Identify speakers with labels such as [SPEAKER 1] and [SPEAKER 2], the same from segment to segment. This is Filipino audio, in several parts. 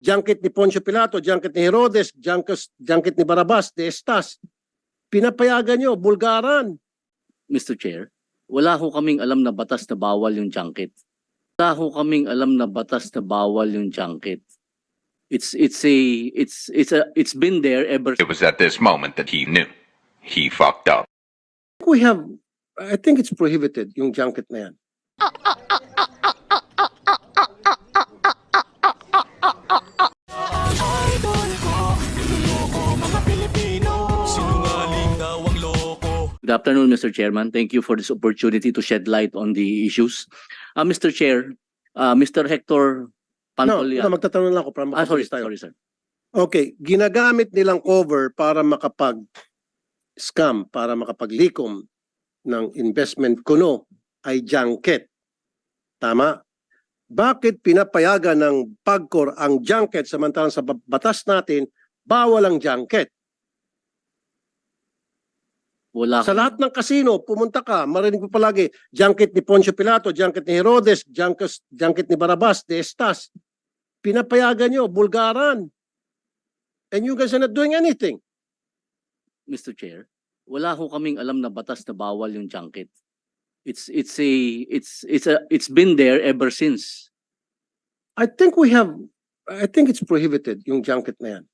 [SPEAKER 1] junket ni Poncio Pilato, junket ni Herodes, junket ni Barabas, de Estas. Pinapayagan nyo, bulgaran.
[SPEAKER 2] Mr. Chair, wala ho kaming alam na batas na bawal yung junket. Wala ho kaming alam na batas na bawal yung junket. It's been there ever.
[SPEAKER 3] It was at this moment that he knew he fucked up.
[SPEAKER 1] I think it's prohibited, yung junket na yan.
[SPEAKER 2] Good afternoon, Mr. Chairman. Thank you for this opportunity to shed light on the issues. Mr. Chair, Mr. Hector Pantoliano.
[SPEAKER 1] No, magtatanong lang ako para
[SPEAKER 2] Sorry,
[SPEAKER 1] makapag tayo.
[SPEAKER 2] sorry, sir.
[SPEAKER 1] Okay, ginagamit nilang cover para makapag-scam, para makapaglikom ng investment kuno ay junket. Tama? Bakit pinapayagan ng PAGCOR ang junket samantalang sa batas natin, bawal ang junket?
[SPEAKER 2] Wala.
[SPEAKER 1] Sa lahat ng kasino, pumunta ka, marinig mo palagi, junket ni Poncio Pilato, junket ni Herodes, junket ni Barabas, de Estas. Pinapayagan nyo, bulgaran. And you guys are not doing anything.
[SPEAKER 2] Mr. Chair, wala ho kaming alam na batas na bawal yung junket. It's been there ever since.
[SPEAKER 1] I think it's prohibited, yung junket na yan.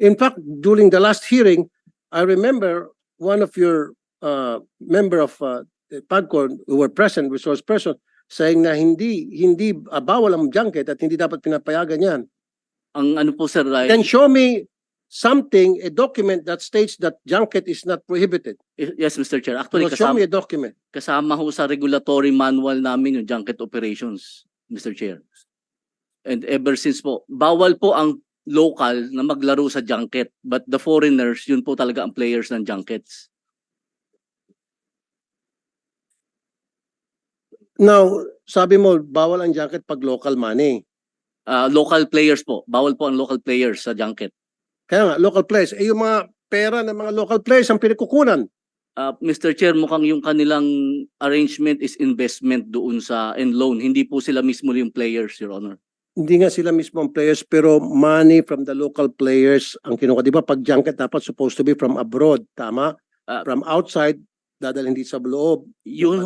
[SPEAKER 1] In fact, during the last hearing, I remember one of your member of PAGCOR who were present, resource person, saying na hindi bawal ang junket at hindi dapat pinapayagan yan.
[SPEAKER 2] Ang ano po, sir,
[SPEAKER 1] Then show me something, a document that states that junket is not prohibited.
[SPEAKER 2] yes, Mr. Chair. Actually,
[SPEAKER 1] Well, show me a document.
[SPEAKER 2] kasama ho sa regulatory manual namin yung junket operations, Mr. Chair. And ever since po, bawal po ang local na maglaro sa junket, but the foreigners, yun po talaga ang players ng junkets.
[SPEAKER 1] Now, sabi mo, bawal ang junket pag local money.
[SPEAKER 2] Local players po, bawal po ang local players sa junket.
[SPEAKER 1] Kaya nga, local players. Eh, yung mga pera ng mga local players ang pinagkukunan.
[SPEAKER 2] Mr. Chair, mukhang yung kanilang arrangement is investment doon sa and loan. Hindi po sila mismo yung players, Your Honor.
[SPEAKER 1] Hindi nga sila mismo ang players, pero money from the local players ang kinuha. Di ba, pag junket dapat supposed to be from abroad, tama? From outside, dadalhin dito sa loob.
[SPEAKER 2] Yun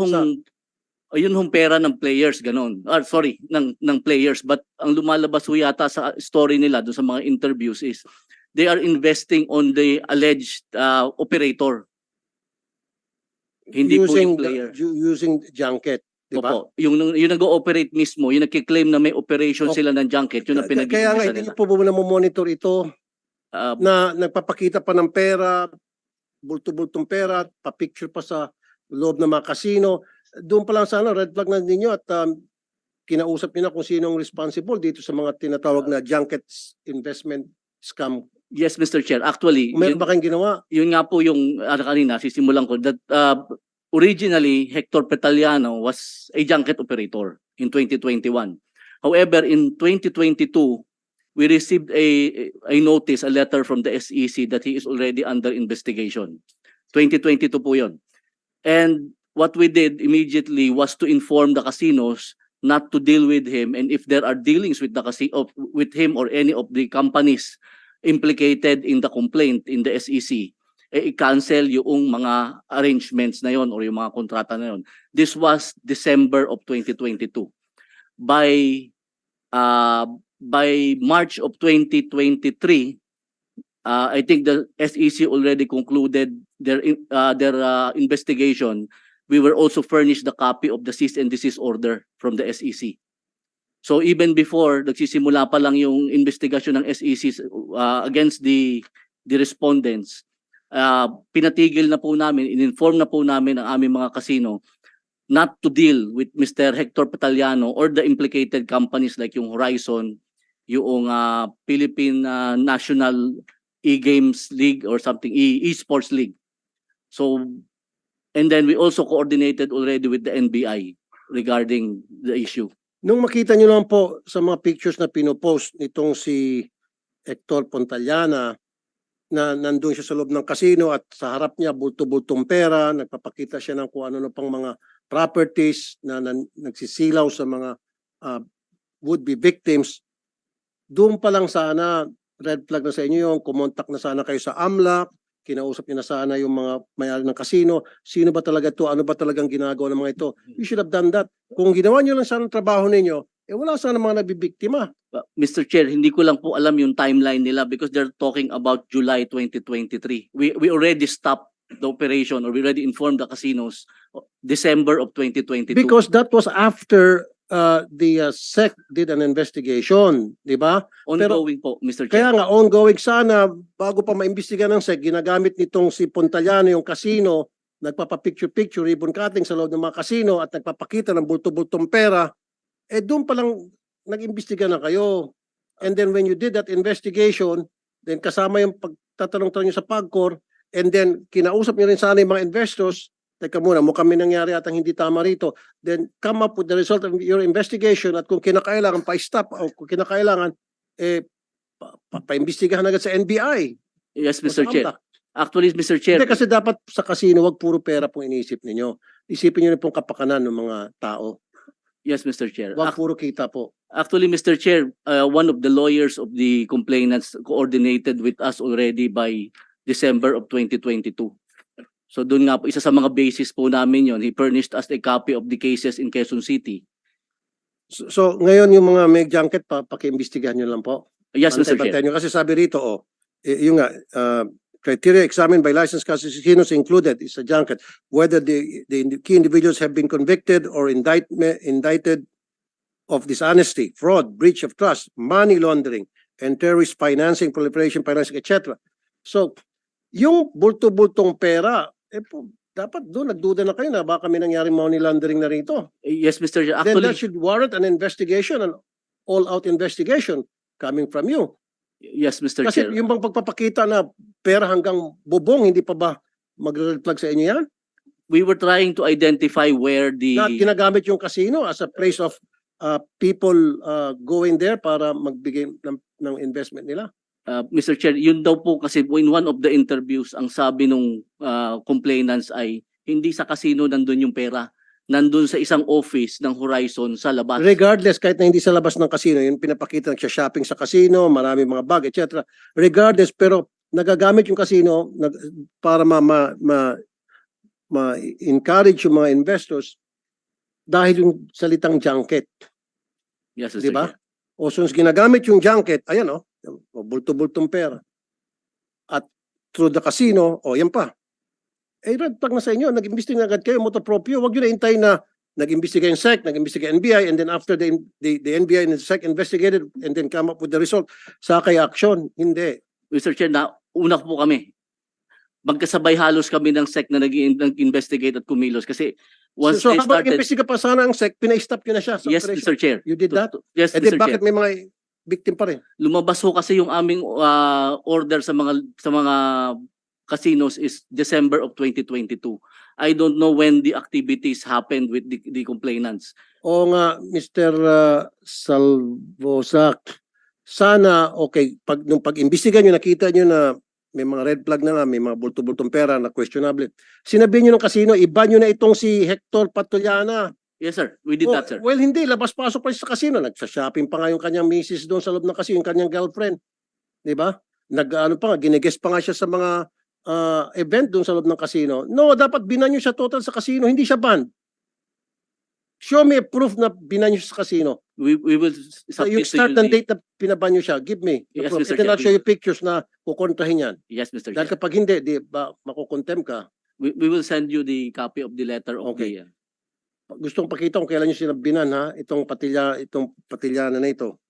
[SPEAKER 2] hong pera ng players, ganon. Sorry, ng players. But ang lumalabas ho yata sa story nila doon sa mga interviews is they are investing on the alleged operator. Hindi po yung player.
[SPEAKER 1] Using junket, di ba?
[SPEAKER 2] Opo, yung nag-ooperate mismo, yung nagkiklaim na may operation sila ng junket, yun ang
[SPEAKER 1] Kaya nga,
[SPEAKER 2] pinag-iimbestigahan
[SPEAKER 1] hindi
[SPEAKER 2] nila.
[SPEAKER 1] niyo po ba monitor ito
[SPEAKER 2] Ah,
[SPEAKER 1] na nagpapakita pa ng pera, bulto-bultong pera, pa-picture pa sa loob ng mga kasino. Doon pa lang sana, red flag na ninyo at kinausap niyo na kung sinong responsible dito sa mga tinatawag na junket investment scam.
[SPEAKER 2] yes, Mr. Chair. Actually,
[SPEAKER 1] Meron ba kayong ginawa?
[SPEAKER 2] yun nga po yung kanina, sisimulan ko, that originally, Hector Petaliano was a junket operator in 2021. However, in 2022, we received a notice, a letter from the SEC that he is already under investigation. 2022 po yun. And what we did immediately was to inform the casinos not to deal with him, and if there are dealings with the with him or any of the companies implicated in the complaint in the SEC, i-cancel yung mga arrangements na yon or yung mga kontrata na yon. This was December of 2022. By March of 2023, I think the SEC already concluded their investigation. We were also furnished the copy of the cease and desist order from the SEC. So even before, nagsisimula pa lang yung investigasyon ng SEC against the respondents, pinatigil na po namin, in-inform na po namin ang aming mga kasino not to deal with Mr. Hector Petaliano or the implicated companies like yung Horizon, yung Philippine National E-Games League or something, E-Sports League. So, and then we also coordinated already with the NBI regarding the issue.
[SPEAKER 1] Nung makita niyo naman po sa mga pictures na pinopost nitong si Hector Pontaliana na nandun siya sa loob ng kasino at sa harap niya bulto-bultong pera, nagpapakita siya ng kung ano pang mga properties na nagsisilaw sa mga would-be victims. doon pa lang sana, red flag na sa inyo yung kumontak na sana kayo sa AMLAC, kinausap niyo na sana yung mga may-ari ng kasino, sino ba talaga ito, ano ba talagang ginagawa ng mga ito. You should have done that. Kung ginawa niyo lang sana ang trabaho ninyo, wala sana mga nabibiktima.
[SPEAKER 2] Mr. Chair, hindi ko lang po alam yung timeline nila because they're talking about July 2023. We already stopped the operation or we already informed the casinos December of 2022.
[SPEAKER 1] Because that was after the SEC did an investigation, di ba?
[SPEAKER 2] Ongoing po, Mr.
[SPEAKER 1] Kaya
[SPEAKER 2] Chair.
[SPEAKER 1] nga, ongoing sana, bago pa maimbestiga ng SEC, ginagamit nitong si Pontaliano yung kasino, nagpapapicture-picture, ribbon cutting sa loob ng mga kasino at nagpapakita ng bulto-bultong pera, doon pa lang nag-imbestiga na kayo. And then when you did that investigation, then kasama yung pagtatanong-tanong nyo sa PAGCOR, and then kinausap nyo rin sana yung mga investors, teka muna, mukhang may nangyari at hindi tama rito, then come up with the result of your investigation at kung kinakailangan pa-stop o kung kinakailangan, pa-imbestigahan agad sa NBI.
[SPEAKER 2] Yes,
[SPEAKER 1] o sa
[SPEAKER 2] Mr. Chair.
[SPEAKER 1] AMLAC.
[SPEAKER 2] Actually, Mr. Chair,
[SPEAKER 1] Hindi kasi dapat sa kasino, wag puro pera pong iniisip ninyo. Isipin nyo rin pong kapakanan ng mga tao.
[SPEAKER 2] yes, Mr. Chair.
[SPEAKER 1] Wag puro kita po.
[SPEAKER 2] Actually, Mr. Chair, one of the lawyers of the complainants coordinated with us already by December of 2022. So doon nga po, isa sa mga basis po namin yon. He furnished us a copy of the cases in Quezon City.
[SPEAKER 1] So ngayon yung mga may junket pa, paki-imbestigahan nyo lang po.
[SPEAKER 2] Yes, Mr. Chair.
[SPEAKER 1] Bantay-bantayan nyo. Kasi sabi rito, yung nga, criteria examined by licensed casinos included is a junket, whether the key individuals have been convicted or indicted of dishonesty, fraud, breach of trust, money laundering, and terrorist financing, proliferation financing, etc. So, yung bulto-bultong pera, dapat doon nagduda na kayo na baka may nangyaring money laundering na rito.
[SPEAKER 2] Yes, Mr. Chair.
[SPEAKER 1] Then that
[SPEAKER 2] Actually,
[SPEAKER 1] should warrant an investigation, an all-out investigation coming from you.
[SPEAKER 2] yes, Mr.
[SPEAKER 1] Kasi
[SPEAKER 2] Chair.
[SPEAKER 1] yung bang pagpapakita na pera hanggang bubong, hindi pa ba magre-reflect sa inyo yan?
[SPEAKER 2] We were trying to identify where the...
[SPEAKER 1] Na ginagamit yung casino as a place of people going there para magbigay ng investment nila?
[SPEAKER 2] Mr. Chair, yun daw po kasi in one of the interviews, ang sabi nung complainants ay hindi sa casino nandun yung pera. Nandun sa isang office ng Horizon sa labas.
[SPEAKER 1] Regardless, kahit na hindi sa labas ng casino, yung pinapakita shopping sa casino, marami mga bag, etc. Regardless, pero nagagamit yung casino para ma-encourage yung mga investors dahil yung salitang junket.
[SPEAKER 2] Yes, Mr.
[SPEAKER 1] Di ba?
[SPEAKER 2] Chair.
[SPEAKER 1] O since ginagamit yung junket, ayan bulto-bultong pera. At through the casino, yan pa. Red flag na sa inyo, nag-imbestiga agad kayo, moto proprio, wag nyo na hintay na nag-imbestiga yung SEC, nag-imbestiga NBI, and then after the NBI and the SEC investigated and then come up with the result, sakay action. Hindi.
[SPEAKER 2] Mr. Chair, una po kami. Magkasabay halos kami ng SEC na nag-investigate at kumilos kasi once
[SPEAKER 1] So
[SPEAKER 2] they
[SPEAKER 1] habang
[SPEAKER 2] started...
[SPEAKER 1] imbestiga pa sana ang SEC, pinay-stop nyo na siya sa
[SPEAKER 2] Yes,
[SPEAKER 1] operation.
[SPEAKER 2] Mr. Chair.
[SPEAKER 1] You did that?
[SPEAKER 2] Yes,
[SPEAKER 1] Then
[SPEAKER 2] Mr.
[SPEAKER 1] bakit
[SPEAKER 2] Chair.
[SPEAKER 1] may mga victim pa rin?
[SPEAKER 2] Lumabas ho kasi yung aming order sa mga casinos is December of 2022. I don't know when the activities happened with the complainants.
[SPEAKER 1] O nga, Mr. Salvosac, sana, okay, nung pag-imbestiga nyo, nakita nyo na may mga red flag na nga, may mga bulto-bultong pera na questionable. Sinabihin nyo ng casino, iba nyo na itong si Hector Patuliana.
[SPEAKER 2] Yes, sir. We did that, sir.
[SPEAKER 1] Well, hindi. Labas-pasok pa siya sa casino. Nagsa-shopping pa nga yung kanyang misis doon sa loob ng casino, yung kanyang girlfriend. Di ba? Ginigest pa nga siya sa mga event doon sa loob ng casino. No, dapat binanyo siya total sa casino. Hindi siya banned. Show me a proof na binanyo siya sa casino.
[SPEAKER 2] We will
[SPEAKER 1] So
[SPEAKER 2] submit
[SPEAKER 1] yung start
[SPEAKER 2] to
[SPEAKER 1] and date na pinabanyo siya, give me the
[SPEAKER 2] Yes,
[SPEAKER 1] proof.
[SPEAKER 2] Mr.
[SPEAKER 1] And then I'll
[SPEAKER 2] Chair.
[SPEAKER 1] show you pictures na kukontrahin yan.
[SPEAKER 2] Yes, Mr.
[SPEAKER 1] Dahil
[SPEAKER 2] Chair.
[SPEAKER 1] kapag hindi, di ba, makukontem ka.
[SPEAKER 2] We will send you the copy of the letter of
[SPEAKER 1] Okay.
[SPEAKER 2] the...
[SPEAKER 1] Gustong pakita kung kailan nyo sila binan, ha? Itong patilyana na ito.